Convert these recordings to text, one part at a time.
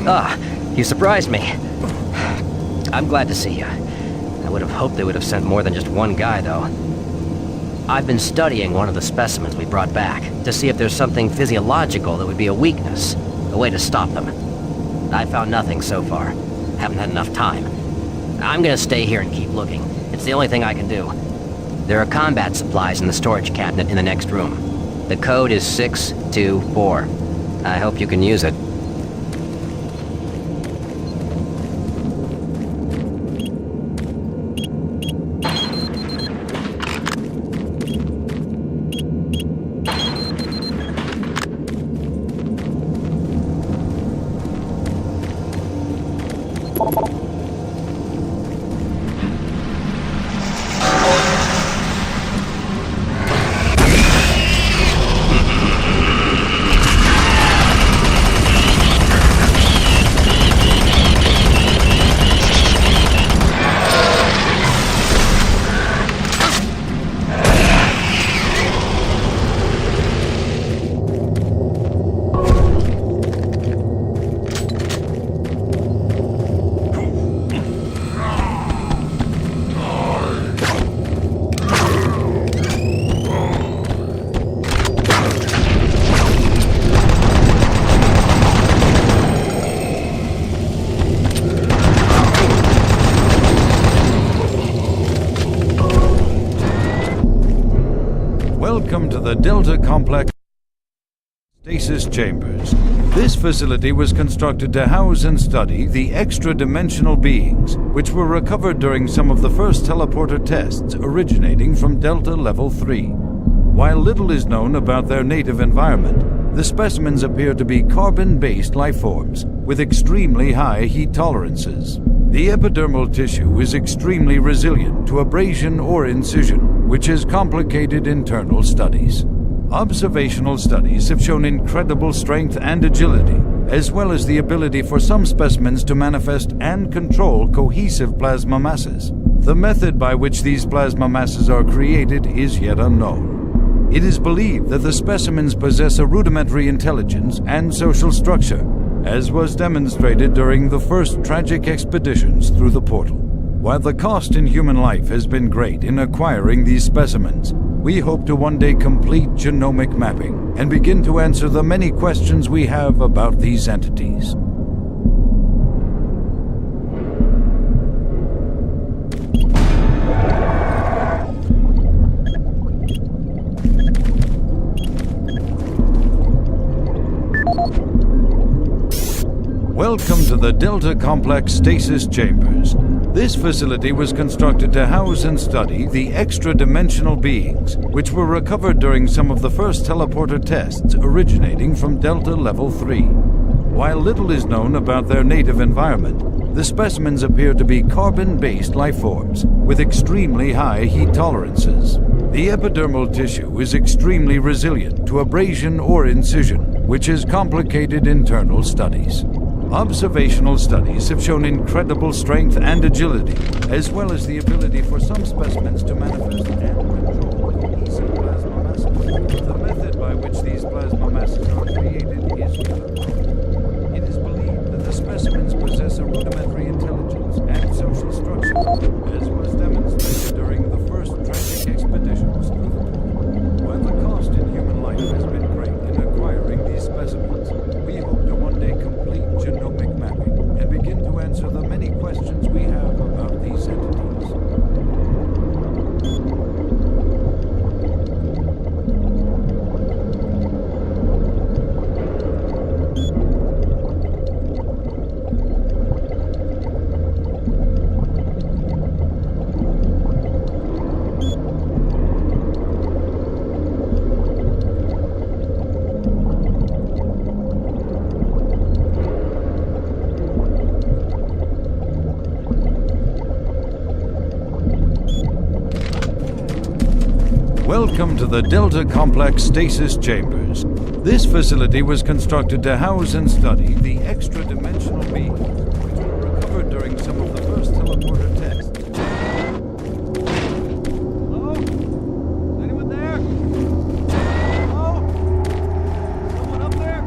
Ah, you surprised me. I'm glad to see you. I would have hoped they would have sent more than just one guy, though. I've been studying one of the specimens we brought back to see if there's something physiological that would be a weakness, a way to stop them. I found nothing so far. Haven't had enough time. I'm gonna stay here and keep looking. It's the only thing I can do. There are combat supplies in the storage cabinet in the next room. The code is 624. I hope you can use it. Welcome to the Delta Complex Stasis Chambers. This facility was constructed to house and study the extra-dimensional beings, which were recovered during some of the first teleporter tests originating from Delta Level 3. While little is known about their native environment, the specimens appear to be carbon-based lifeforms with extremely high heat tolerances. The epidermal tissue is extremely resilient to abrasion or incision, which has complicated internal studies. Observational studies have shown incredible strength and agility, as well as the ability for some specimens to manifest and control cohesive plasma masses. The method by which these plasma masses are created is yet unknown. It is believed that the specimens possess a rudimentary intelligence and social structure, as was demonstrated during the first tragic expeditions through the portal. While the cost in human life has been great in acquiring these specimens, we hope to one day complete genomic mapping and begin to answer the many questions we have about these entities. Welcome to the Delta Complex Stasis Chambers. This facility was constructed to house and study the extra-dimensional beings, which were recovered during some of the first teleporter tests originating from Delta Level 3. While little is known about their native environment, the specimens appear to be carbon-based lifeforms with extremely high heat tolerances. The epidermal tissue is extremely resilient to abrasion or incision, which has complicated internal studies. Observational studies have shown incredible strength and agility, as well as the ability for some specimens to manifest and control cohesive plasma masses. The method by which these plasma masses are created is yet unknown. It is believed that the specimens possess a rudimentary intelligence and social structure, as was demonstrated during the first tragic expeditions through the portal. While the cost in human life has been great in acquiring these specimens, we hope to one day complete genomic mapping and begin to answer the many questions we have about these entities. Welcome to the Delta Complex Stasis Chambers. This facility was constructed to house and study the extra-dimensional beings, which were recovered during some of the first teleporter tests. Hello? Is anyone there? Hello? Someone up there?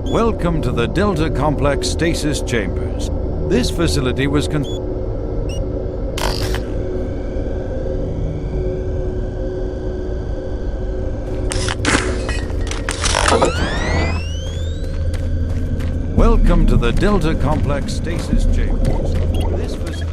Welcome to the Delta Complex Stasis Chambers. This facility was Welcome to the Delta Complex Stasis Chambers. This facility...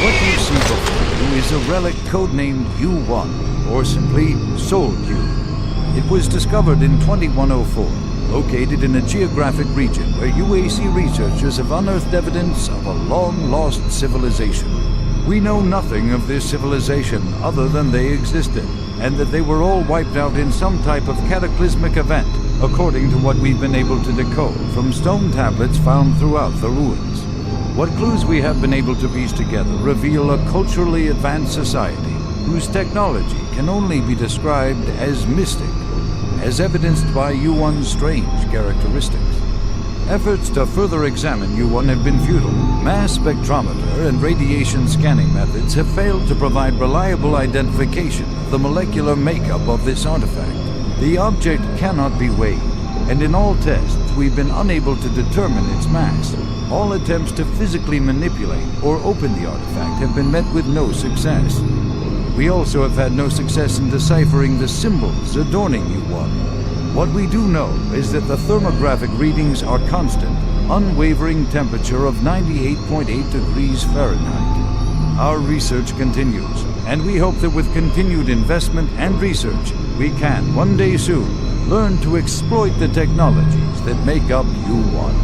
What you see before you is a relic codenamed U1, or simply Soul Cube. It was discovered in 2104, located in a geographic region where UAC researchers have unearthed evidence of a long-lost civilization. We know nothing of this civilization other than they existed, and that they were all wiped out in some type of cataclysmic event, according to what we've been able to decode from stone tablets found throughout the ruins. What clues we have been able to piece together reveal a culturally advanced society whose technology can only be described as mystic, as evidenced by U1's strange characteristics. Efforts to further examine U1 have been futile. Mass spectrometer and radiation scanning methods have failed to provide reliable identification of the molecular makeup of this artifact. The object cannot be weighed, and in all tests we've been unable to determine its mass. All attempts to physically manipulate or open the artifact have been met with no success. We also have had no success in deciphering the symbols adorning U1. What we do know is that the thermographic readings are constant, unwavering temperature of 98.8 degrees Fahrenheit. Our research continues, and we hope that with continued investment and research, we can, one day soon, learn to exploit the technologies that make up U1.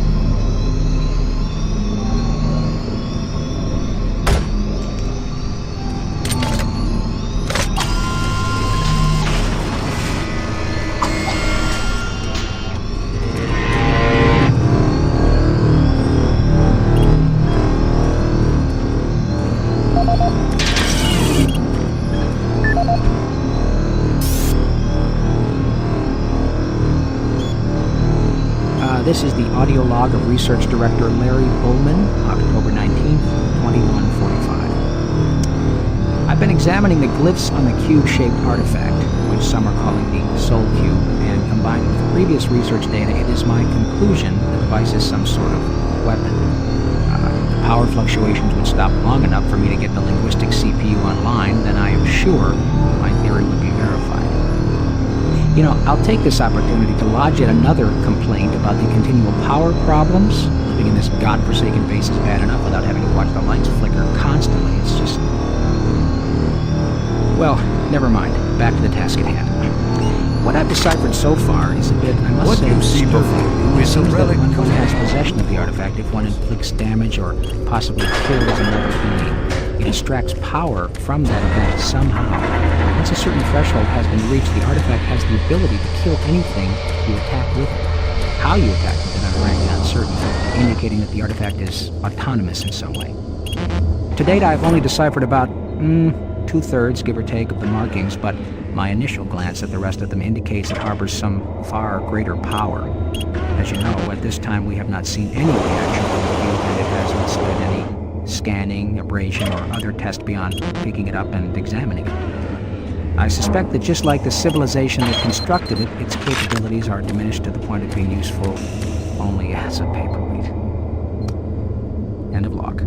This is the audio log of Research Director Larry Bowman, October 19th, 2145. I've been examining the glyphs on the cube-shaped artifact, which some are calling the Soul Cube, and combined with previous research data, it is my conclusion the device is some sort of weapon. If the power fluctuations would stop long enough for me to get the linguistic CPU online, then I am sure my theory would be verified. You know, I'll take this opportunity to lodge yet another complaint about the continual power problems. Living in this godforsaken base is bad enough without having to watch the lights flicker constantly. It's just... Well, never mind. Back to the task at hand. What I've deciphered so far is a bit, I must say, what you see before you is a relic when one has possession of the artifact, if one inflicts damage or possibly kills another being, it extracts power from that event somehow. Once a certain threshold has been reached, the artifact has the ability to kill anything you attack with it. How you attack with it, I'm frankly uncertain, indicating that the artifact is autonomous in some way. To date, I've only deciphered about 2/3, give or take, of the markings, but my initial glance at the rest of them indicates it harbors some far greater power. As you know, at this time we have not seen any reaction from the cube, and it has withstood any scanning, abrasion, or other test beyond picking it up and examining it. I suspect that just like the civilization that constructed it, its capabilities are diminished to the point of being useful only as a paperweight. End of log.